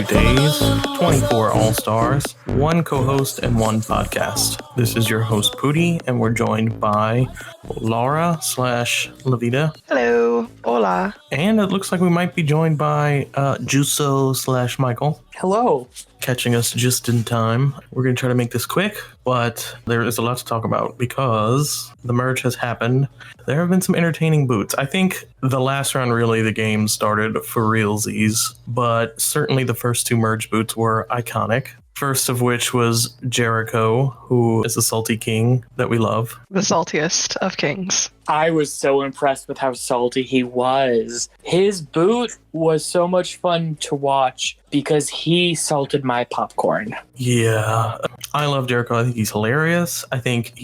Days, 24 All-Stars, 1 co-host, and 1 podcast. This is your host, Pooty, and we're joined by Laura / Lavita. Hello. Hola. And it looks like we might be joined by Juso / Michael. Hello. Catching us just in time. We're going to try to make this quick, but there is a lot to talk about because the merge has happened. There have been some entertaining boots. I think the last round, really, the game started for realsies, but certainly the first 2 merge boots were iconic. First of which was Jericho, who is the salty king that we love. The saltiest of kings. I was so impressed with how salty he was. His boot was so much fun to watch because he salted my popcorn. Yeah, I love Jericho. I think he's hilarious. I think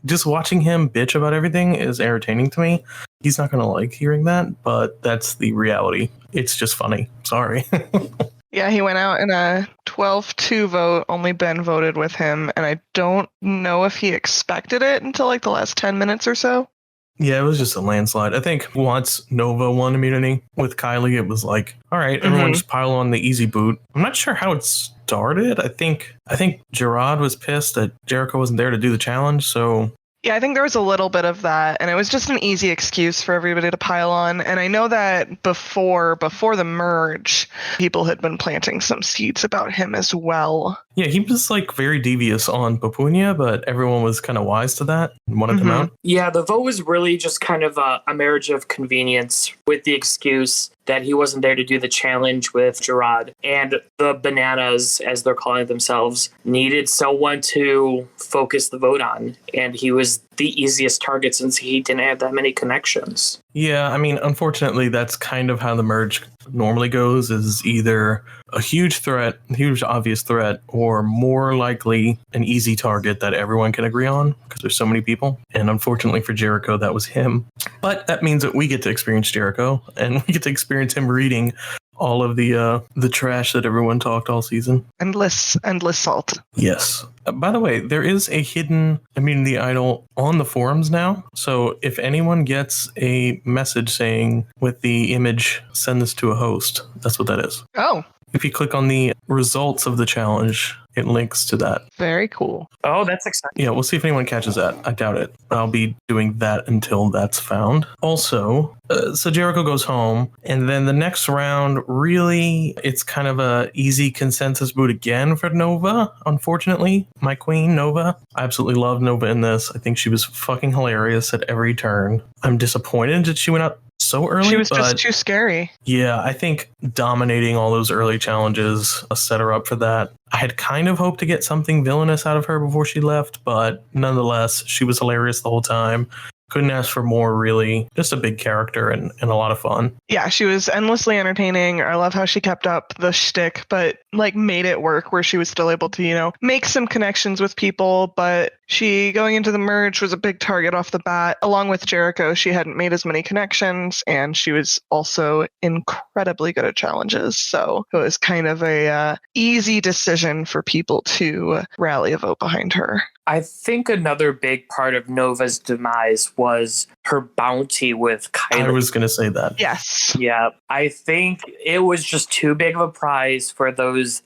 just watching him bitch about everything is entertaining to me. He's not going to like hearing that, but that's the reality. It's just funny. Sorry. Yeah, he went out in a 12-2 vote. Only Ben voted with him, and I don't know if he expected it until like the last 10 minutes or so. Yeah, it was just a landslide. I think once Nova won immunity with Kylie, it was like, all right, everyone just pile on the easy boot. I'm not sure how it started. I think Gerard was pissed that Jericho wasn't there to do the challenge, so... Yeah, I think there was a little bit of that, and it was just an easy excuse for everybody to pile on. And I know that before the merge, people had been planting some seeds about him as well. Yeah, he was like very devious on Papunya, but everyone was kind of wise to that and wanted him out. Yeah, the vote was really just kind of a marriage of convenience with the excuse that he wasn't there to do the challenge with Gerard. And the bananas, as they're calling themselves, needed someone to focus the vote on. And he was the easiest target since he didn't have that many connections. Yeah, I mean, unfortunately, that's kind of how the merge normally goes, is either a huge obvious threat, or more likely an easy target that everyone can agree on because there's so many people. And unfortunately for Jericho, that was him. But that means that we get to experience Jericho, and we get to experience him reading all of the trash that everyone talked all season. Endless salt. Yes. By the way, there is a hidden immunity idol on the forums now. So if anyone gets a message saying with the image, send this to a host, that's what that is. Oh. If you click on the results of the challenge, it links to that. Very cool. Oh, that's exciting. Yeah, we'll see if anyone catches that. I doubt it. I'll be doing that until that's found. Also, so Jericho goes home, and then the next round, really, it's kind of a easy consensus boot again for Nova, unfortunately. My queen, Nova. I absolutely love Nova in this. I think she was fucking hilarious at every turn. I'm disappointed that she went out so early. She was just too scary. Yeah, I think dominating all those early challenges set her up for that. I had kind of hoped to get something villainous out of her before she left, but nonetheless, she was hilarious the whole time. Couldn't ask for more, really. Just a big character and a lot of fun. Yeah, she was endlessly entertaining. I love how she kept up the shtick, but like made it work where she was still able to, make some connections with people. But she, going into the merge, was a big target off the bat. Along with Jericho, she hadn't made as many connections, and she was also incredibly good at challenges. So it was kind of a easy decision for people to rally a vote behind her. I think another big part of Nova's demise was her bounty with Kylie. I was going to say that. Yes. Yeah, I think it was just too big of a prize for those,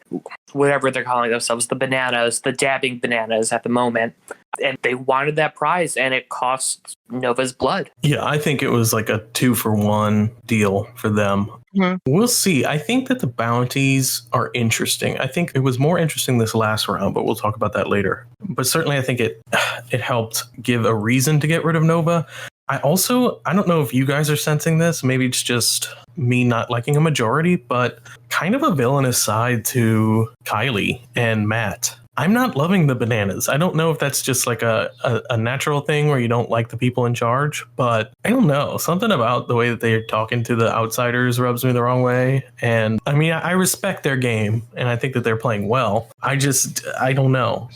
whatever they're calling themselves, the bananas, the dabbing bananas at the moment. And they wanted that prize, and it cost Nova's blood. Yeah, I think it was like a 2-for-1 deal for them. Mm-hmm. We'll see. I think that the bounties are interesting. I think it was more interesting this last round, but we'll talk about that later. But certainly I think it helped give a reason to get rid of Nova. I don't know if you guys are sensing this. Maybe it's just me not liking a majority, but kind of a villainous side to Kylie and Matt. I'm not loving the bananas. I don't know if that's just like a natural thing where you don't like the people in charge, but I don't know. Something about the way that they're talking to the outsiders rubs me the wrong way. And I mean, I respect their game and I think that they're playing well. I don't know.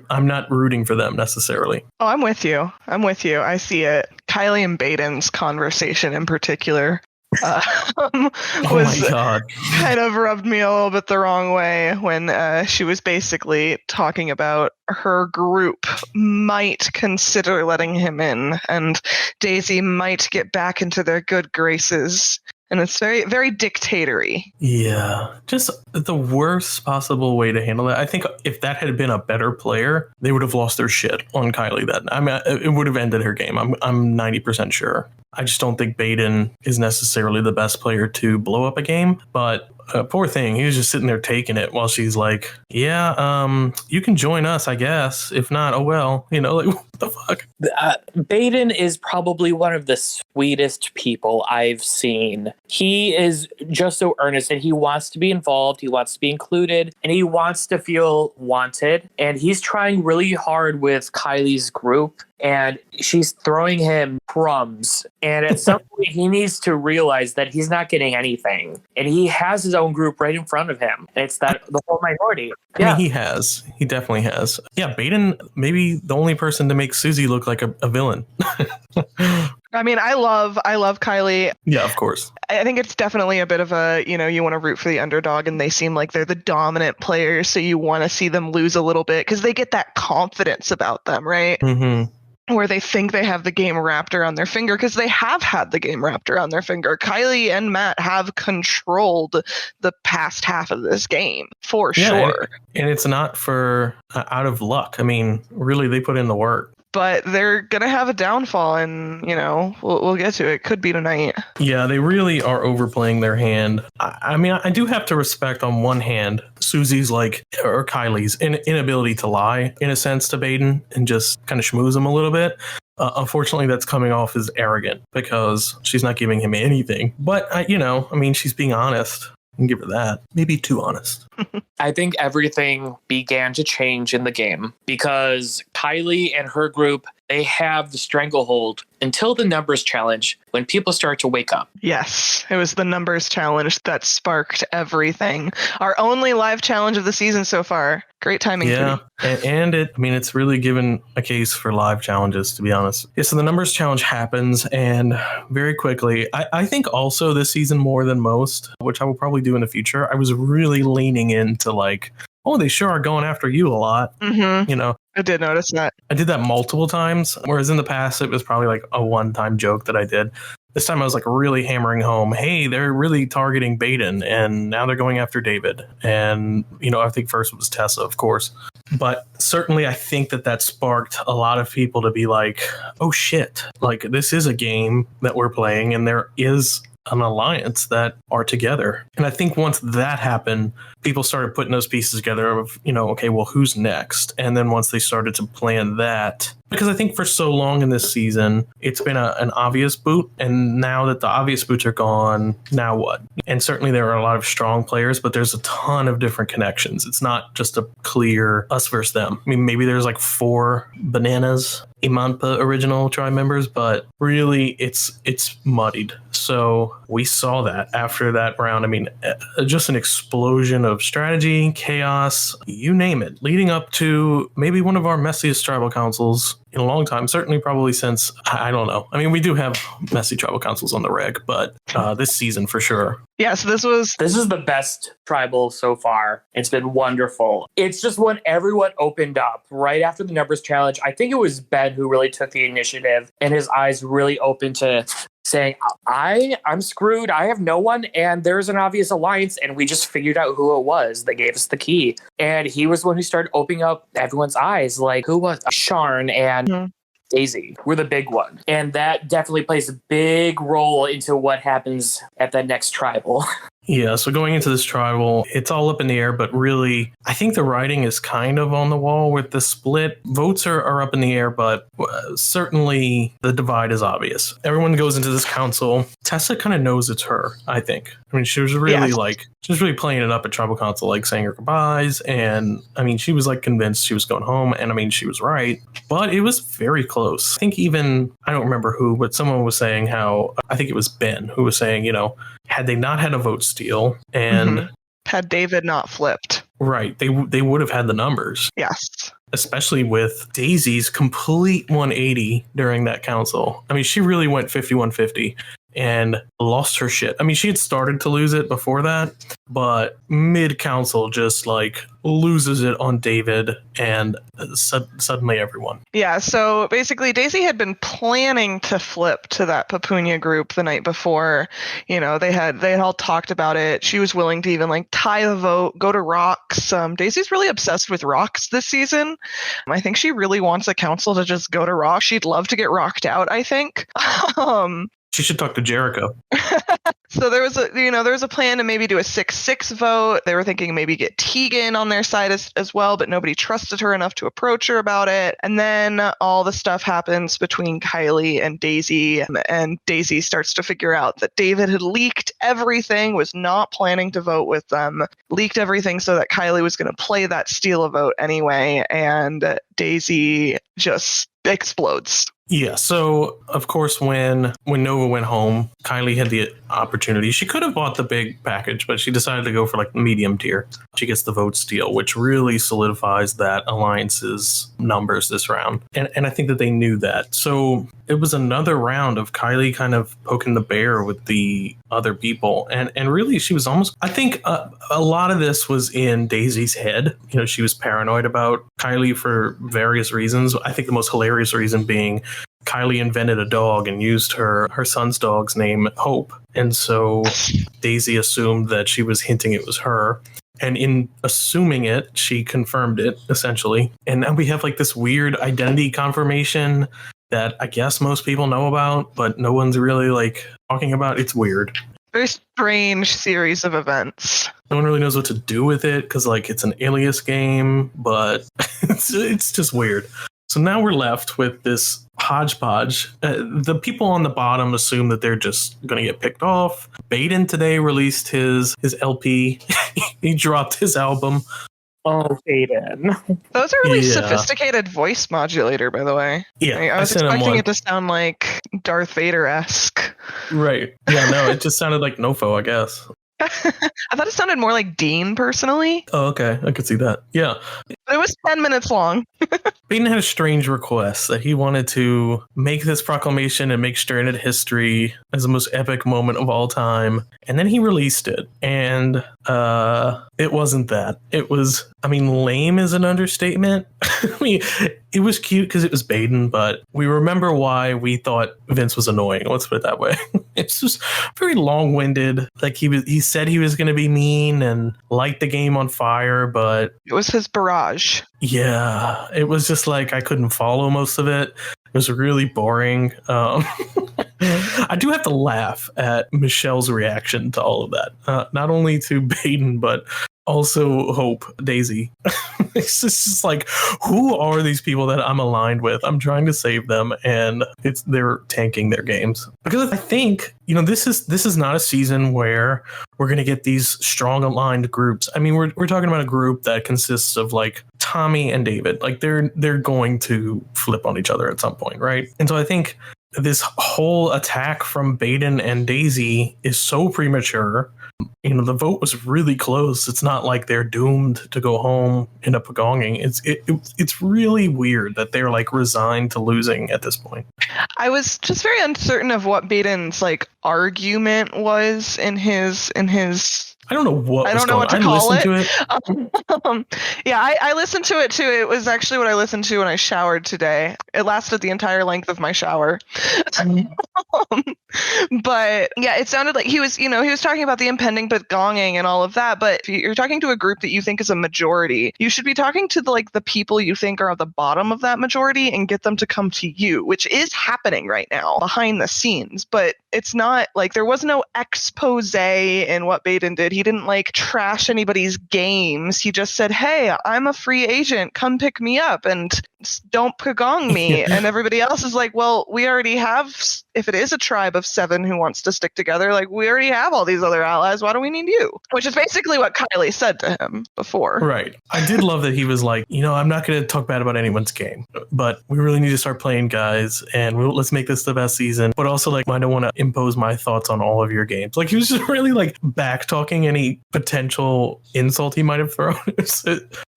I'm not rooting for them necessarily. Oh, I'm with you. I see it. Kylie and Baden's conversation in particular Oh my God. kind of rubbed me a little bit the wrong way when she was basically talking about her group might consider letting him in and Daisy might get back into their good graces. And it's very, very dictatory. Yeah, just the worst possible way to handle it. I think if that had been a better player, they would have lost their shit on Kylie. I mean, it would have ended her game. I'm 90% sure. I just don't think Baden is necessarily the best player to blow up a game, but poor thing, he was just sitting there taking it while she's like, yeah, you can join us, I guess. If not, oh well, like what the fuck? Baden is probably one of the sweetest people I've seen. He is just so earnest and he wants to be involved, he wants to be included, and he wants to feel wanted. And he's trying really hard with Kylie's group. And she's throwing him crumbs. And at some point, he needs to realize that he's not getting anything. And he has his own group right in front of him. And it's the whole minority. Yeah. I mean, he has. He definitely has. Yeah, Baden, maybe the only person to make Susie look like a villain. I mean, I love Kylie. Yeah, of course. I think it's definitely a bit of a, you want to root for the underdog and they seem like they're the dominant players. So you want to see them lose a little bit because they get that confidence about them, right? Mm-hmm. Where they think they have the game wrapped around their finger because they have had the game wrapped around their finger. Kylie and Matt have controlled the past half of this game for sure. And it's not for out of luck. I mean, really, they put in the work. But they're going to have a downfall and, we'll get to it. Could be tonight. Yeah, they really are overplaying their hand. I mean, I do have to respect on one hand Susie's or Kylie's inability to lie in a sense to Baden and just kind of schmooze him a little bit. Unfortunately, that's coming off as arrogant because she's not giving him anything. But, she's being honest. And give her that. Maybe too honest. I think everything began to change in the game because Kylie and her group, they have the stranglehold until the numbers challenge when people start to wake up. Yes, it was the numbers challenge that sparked everything. Our only live challenge of the season so far. Great timing. Yeah, and it's really given a case for live challenges, to be honest. Yeah, so the numbers challenge happens, and very quickly, I think also this season more than most, which I will probably do in the future, I was really leaning into they sure are going after you a lot. Mm-hmm. I did notice that. I did that multiple times, whereas in the past it was probably a one-time joke that I did. This time I was really hammering home, hey, they're really targeting Baden, and now they're going after David. And, I think first was Tessa, of course. But certainly I think that sparked a lot of people to be like, oh shit, this is a game that we're playing, and there is an alliance that are together. And I think once that happened, people started putting those pieces together of, okay, well, who's next? And then once they started to plan that, because I think for so long in this season, it's been an obvious boot. And now that the obvious boots are gone, now what? And certainly there are a lot of strong players, but there's a ton of different connections. It's not just a clear us versus them. I mean, maybe there's 4 bananas, Imanpa original tribe members, but really it's muddied. So we saw that after that round. I mean, just an explosion of strategy, chaos, you name it, leading up to maybe one of our messiest tribal councils in a long time, certainly probably since, I don't know. I mean, we do have messy tribal councils on the reg, but this season for sure. Yes, this is the best tribal so far. It's been wonderful. It's just when everyone opened up right after the numbers challenge. I think it was Ben who really took the initiative and his eyes really opened to saying, I'm screwed. I have no one. And there's an obvious alliance. And we just figured out who it was. They gave us the key. And he was the one who started opening up everyone's eyes. Who was Sharn and Daisy were the big one. And that definitely plays a big role into what happens at the next tribal. Yeah, so going into this tribal, it's all up in the air, but really, I think the writing is kind of on the wall with the split. Votes are up in the air, but certainly the divide is obvious. Everyone goes into this council. Tessa kind of knows it's her, I think. I mean, she was really she was really playing it up at tribal council, like saying her goodbyes. And I mean, she was like convinced she was going home. And I mean, she was right, but it was very close. I think even, I don't remember who, but someone was saying how, I think it was Ben who was saying, had they not had a vote steal and had David not flipped. Right. They would have had the numbers. Yes. Especially with Daisy's complete 180 during that council. I mean, she really went 51-50 and lost her shit. I mean, she had started to lose it before that, but mid-council just like loses it on David and suddenly everyone. Yeah, so basically Daisy had been planning to flip to that Papunya group the night before. They had all talked about it. She was willing to even like tie the vote, go to rocks. Daisy's really obsessed with rocks this season. I think she really wants a council to just go to rocks. She'd love to get rocked out, I think. She should talk to Jericho. So there was a plan to maybe do a 6-6 vote. They were thinking maybe get Tegan on their side as well, but nobody trusted her enough to approach her about it. And then all the stuff happens between Kylie and Daisy, and Daisy starts to figure out that David had leaked everything, was not planning to vote with them, leaked everything so that Kylie was going to play that steal a vote anyway, and Daisy just explodes. Yeah, so of course when Nova went home, Kylie had the opportunity. She could have bought the big package, but she decided to go for like the medium tier. She gets the vote steal, which really solidifies that alliance's numbers this round. And I think that they knew that. So it was another round of Kylie kind of poking the bear with the other people. And really she was almost, I think a lot of this was in Daisy's head. She was paranoid about Kylie for various reasons. I think the most hilarious reason being Kylie invented a dog and used her son's dog's name, Hope. And so Daisy assumed that she was hinting it was her. And in assuming it, she confirmed it, essentially. And now we have like this weird identity confirmation that I guess most people know about, but no one's really like talking about. It's weird. Very strange series of events. No one really knows what to do with it because like it's an alias game, but it's just weird. So now we're left with this hodgepodge. The people on the bottom assume that they're just going to get picked off. Baden today released his LP. He dropped his album. Oh, Baden. Those are really sophisticated voice modulator, by the way. Yeah. I was expecting it to sound like Darth Vader-esque. Right. Yeah, no, it just sounded like Nofo, I guess. I thought it sounded more like Dean, personally. Oh, okay. I could see that. Yeah. But it was 10 minutes long. Baden had a strange request that he wanted to make this proclamation and make Stranded history as the most epic moment of all time. And then he released it. And it wasn't that. It was, lame is an understatement. It was cute because it was Baden, but we remember why we thought Vince was annoying. Let's put it that way. It's just very long-winded. Like he said he was going to be mean and light the game on fire, but it was his barrage. Yeah, it was just like I couldn't follow most of it. It was really boring. I do have to laugh at Michelle's reaction to all of that. Not only to Baden, but also Hope, Daisy. It's just like, who are these people that I'm aligned with? I'm trying to save them, and they're tanking their games. Because I think, this is not a season where we're going to get these strong aligned groups. We're talking about a group that consists of like Tommy and David. Like they're going to flip on each other at some point, right? And so I think this whole attack from Baden and Daisy is so premature. The vote was really close. It's not like they're doomed to go home in a pagonging. It's really weird that they're like resigned to losing at this point. I was just very uncertain of what Baden's like argument was in his I don't know what I was don't know going what to on. call I listened to it. Yeah, I listened to it too. It was actually what I listened to when I showered today. It lasted the entire length of my shower. But yeah, it sounded like he was talking about the impending gonging and all of that. But if you're talking to a group that you think is a majority, you should be talking to the people you think are at the bottom of that majority and get them to come to you, which is happening right now behind the scenes. But it's not like there was no expose in what Baden did. He didn't trash anybody's games. He just said, "Hey, I'm a free agent. Come pick me up and don't pagong me." And everybody else is like, "Well, we already have, if it is a tribe of 7 who wants to stick together, we already have all these other allies. Why do we need you?" Which is basically what Kylie said to him before. Right. I did love that he was like, I'm not going to talk bad about anyone's game, but we really need to start playing, guys, and let's make this the best season. But also, I don't want to impose my thoughts on all of your games. He was just really back talking any potential insult he might have thrown.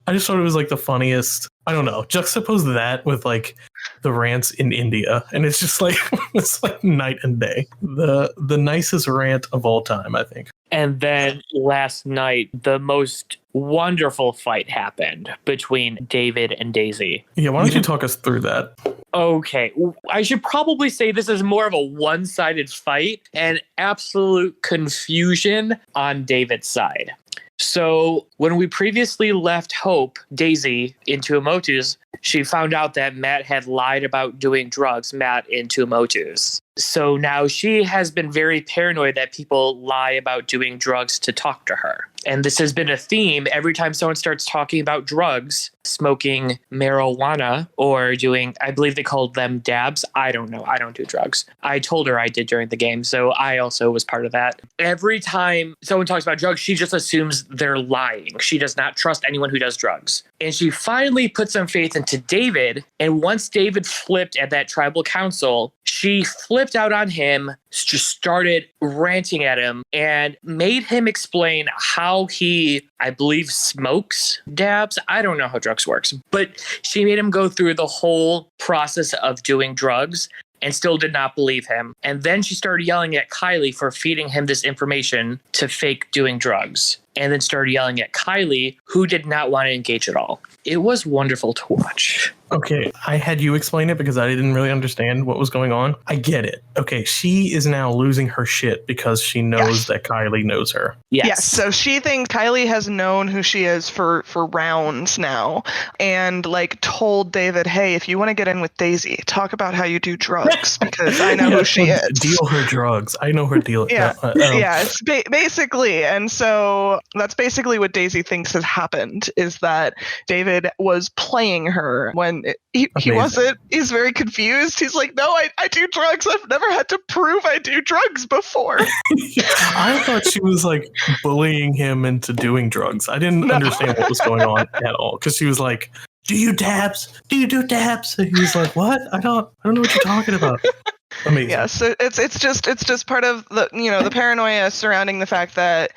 I just thought it was the funniest. I don't know. Juxtapose that with the rants in India, and it's just it's night and day. The nicest rant of all time, I think. And then last night, the most wonderful fight happened between David and Daisy. Yeah, why don't you talk us through that? Okay, I should probably say this is more of a one-sided fight and absolute confusion on David's side. So when we previously left Hope, Daisy, in Tuamotu's, she found out that Matt had lied about doing drugs, Matt in Tuamotu's. So now she has been very paranoid that people lie about doing drugs to talk to her. And this has been a theme every time someone starts talking about drugs, smoking marijuana or doing, I believe they called them dabs. I don't know. I don't do drugs. I told her I did during the game, so I also was part of that. Every time someone talks about drugs, she just assumes they're lying. She does not trust anyone who does drugs. And she finally put some faith into David. And once David flipped at that tribal council, she flipped out on him, just started ranting at him, and made him explain how he, I believe, smokes dabs. I don't know how drugs works, but she made him go through the whole process of doing drugs and still did not believe him. And then she started yelling at Kylie for feeding him this information to fake doing drugs. And then started yelling at Kylie, who did not want to engage at all. It was wonderful to watch. Okay, I had you explain it because I didn't really understand what was going on. I get it. Okay, she is now losing her shit because she knows that Kylie knows her. Yes. So she thinks Kylie has known who she is for rounds now, and told David, "Hey, if you want to get in with Daisy, talk about how you do drugs because I know who she is. Deal her drugs. I know her deal." Yeah, it's basically, and so that's basically what Daisy thinks has happened, is that David was playing her when he wasn't. He's very confused. He's like, "No, I do drugs. I've never had to prove I do drugs before." I thought she was bullying him into doing drugs. I didn't understand what was going on at all, because she was like, "Do you dabs? Do you do dabs?" And he's like, "What? I don't know what you're talking about." Amazing. Yeah, so it's just part of the the paranoia surrounding the fact that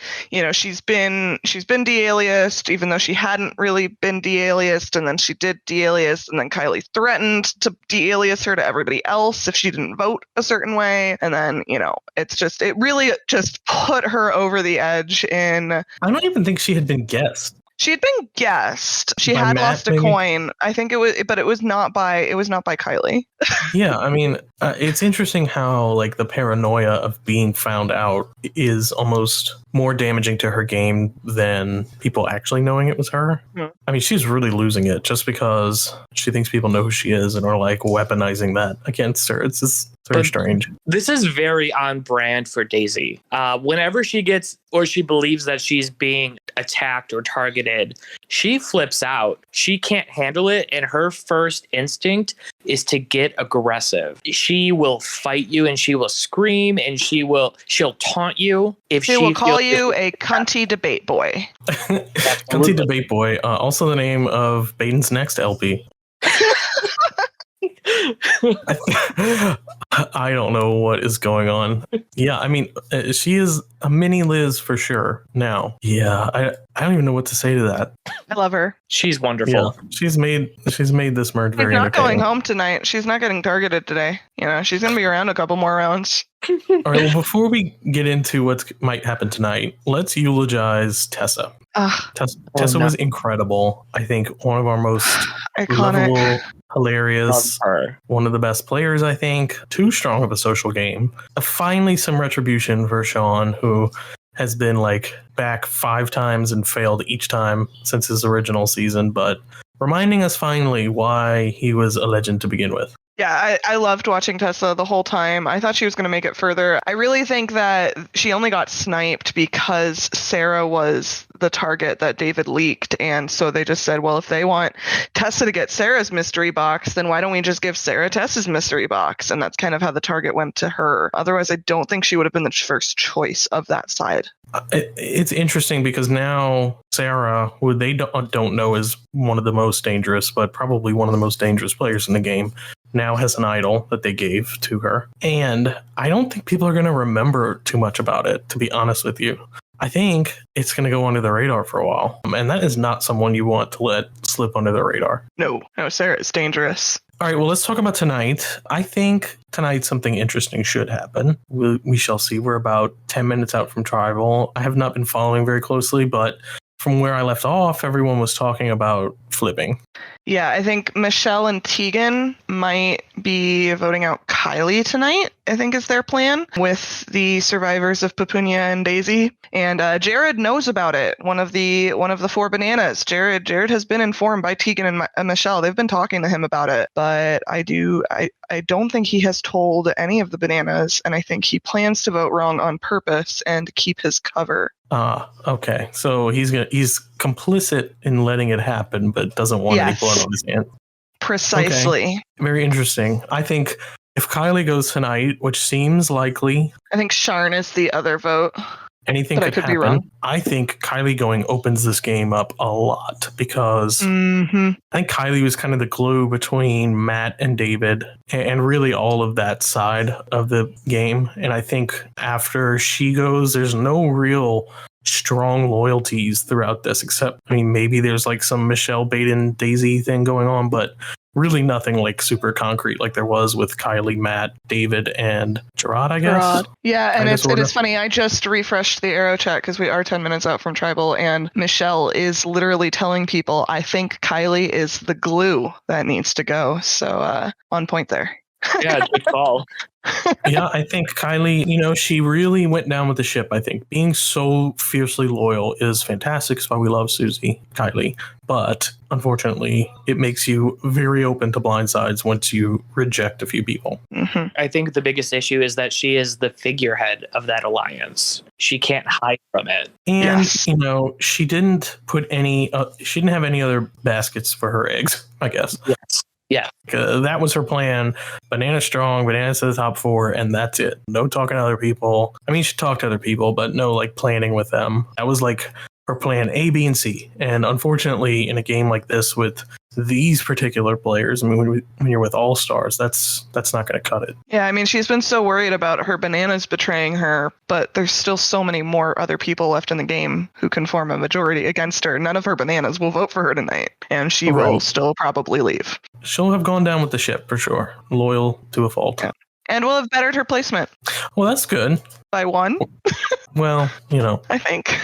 she's been de-aliased, even though she hadn't really been de-aliased, and then she did de-alias, and then Kylie threatened to de-alias her to everybody else if she didn't vote a certain way, and then it really just put her over the edge. I don't even think she had been guessed. She had been guessed. She by had Matt, lost a maybe? coin. I think it was, but it was not by Kylie. Yeah, I mean, it's interesting how the paranoia of being found out is almost more damaging to her game than people actually knowing it was her. Yeah. I mean, she's really losing it just because she thinks people know who she is and are weaponizing that against her. It's just very strange. This is very on brand for Daisy. Whenever she gets or she believes that she's being attacked or targeted, she flips out. She can't handle it, and her first instinct is to get aggressive. She will fight you, and she will scream, and she'll taunt you if she will call you a cunty debate boy. Cunty debate boy, also the name of Baden's next LP. I don't know what is going on. Yeah, I mean, she is a mini Liz for sure now. Yeah, I don't even know what to say to that. I love her. She's wonderful. Yeah, she's made this merge She's very not entertaining. going home tonight. She's not getting targeted today. You know, she's gonna be around a couple more rounds. All right, well, before we get into what might happen tonight, let's eulogize Tessa. Tessa was incredible. I think one of our most Iconic. lovable, hilarious, Love her. one of the best players, I think. Too strong of a social game. Finally, some retribution for Sean, who has been like back 5 times and failed each time since his original season, but reminding us finally why he was a legend to begin with. Yeah, I loved watching Tessa the whole time. I thought she was going to make it further. I really think that she only got sniped because Sarah was the target that David leaked. And so they just said, well, if they want Tessa to get Sarah's mystery box, then why don't we just give Sarah Tessa's mystery box? And that's kind of how the target went to her. Otherwise, I don't think she would have been the first choice of that side. It's interesting because now Sarah, who they don't know is one of the most dangerous, but probably one of the most dangerous players in the game, now has an idol that they gave to her. And I don't think people are going to remember too much about it, to be honest with you. I think it's going to go under the radar for a while. And that is not someone you want to let slip under the radar. No, Sarah is dangerous. All right, well, let's talk about tonight. I think tonight something interesting should happen. We shall see. We're about 10 minutes out from Tribal. I have not been following very closely, but from where I left off, everyone was talking about flipping. Yeah, I think Michelle and Tegan might be voting out Kylie tonight, I think is their plan, with the survivors of Petunia and Daisy. And Jared knows about it. One of the 4 bananas. Jared has been informed by Tegan and Michelle. They've been talking to him about it. But I don't think he has told any of the bananas, and I think he plans to vote wrong on purpose and keep his cover. Okay. So he's complicit in letting it happen, but doesn't want any blood on his hand. Precisely. Okay. Very interesting. I think if Kylie goes tonight, which seems likely, I think Sharn is the other vote. Anything but could happen. Be wrong. I think Kylie going opens this game up a lot because I think Kylie was kind of the glue between Matt and David and really all of that side of the game. And I think after she goes, there's no real strong loyalties throughout this, except, I mean, maybe there's like some Michelle Baden Daisy thing going on, but really nothing like super concrete like there was with Kylie, Matt, David, and Gerard, I guess. Gerard. Yeah, and it is funny. I just refreshed the arrow chat because we are 10 minutes out from Tribal, and Michelle is literally telling people, I think Kylie is the glue that needs to go. So on point there. Yeah, good call. Yeah, I think Kylie, she really went down with the ship, I think. Being so fiercely loyal is fantastic. That's why we love Kylie. But unfortunately, it makes you very open to blindsides once you reject a few people. Mm-hmm. I think the biggest issue is that she is the figurehead of that alliance. She can't hide from it. And, she didn't put she didn't have any other baskets for her eggs, I guess. Yes. Yeah. That was her plan. Banana strong, Banana's to the top 4, and that's it. No talking to other people. I mean, she talked to other people, but no like planning with them. That was like her plan A, B, and C. And unfortunately, in a game like this with these particular players, I mean, when you're with all-stars, that's not going to cut it. Yeah, I mean, she's been so worried about her bananas betraying her, but there's still so many more other people left in the game who can form a majority against her. None of her bananas will vote for her tonight, and she will still probably leave. She'll have gone down with the ship, for sure. Loyal to a fault. Yeah. And will have bettered her placement. Well, that's good. By 1? Well, I think.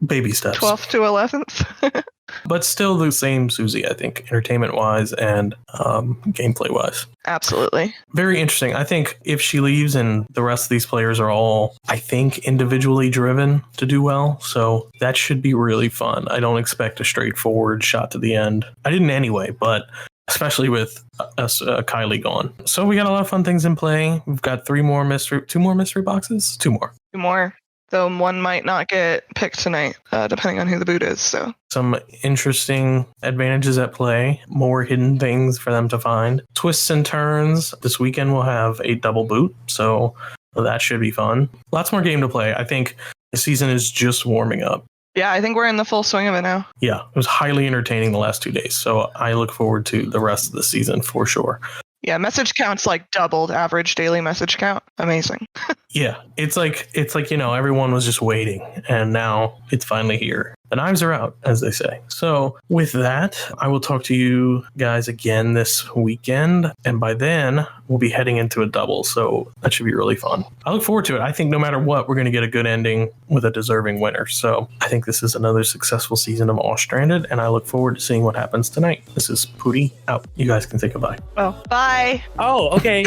Baby steps. 12th to 11th. But still the same Susie, I think, entertainment-wise and gameplay-wise. Absolutely. Very interesting. I think if she leaves and the rest of these players are all, I think, individually driven to do well, so that should be really fun. I don't expect a straightforward shot to the end. I didn't anyway, but especially with Kylie gone. So we got a lot of fun things in play. We've got 2 more mystery boxes? 2 more. 2 more. Though one might not get picked tonight, depending on who the boot is. So some interesting advantages at play, more hidden things for them to find. Twists and turns. This weekend we'll have a double boot, so that should be fun. Lots more game to play. I think the season is just warming up. Yeah, I think we're in the full swing of it now. Yeah, it was highly entertaining the last 2 days, so I look forward to the rest of the season for sure. Yeah, message count's like doubled average daily message count. Amazing. Yeah, it's like everyone was just waiting, and now it's finally here. The knives are out, as they say. So with that, I will talk to you guys again this weekend, and by then we'll be heading into a double, so that should be really fun. I look forward to it. I think no matter what, we're going to get a good ending with a deserving winner. So I think this is another successful season of Austranded, and I look forward to seeing what happens tonight. This is Pooty out. You guys can say goodbye. Oh, bye. Oh, okay.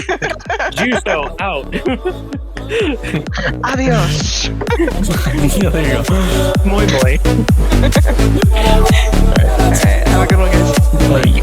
Justo out. Adios. Yeah, there you go. Muy boy. All right. Have a good one, guys. Bye.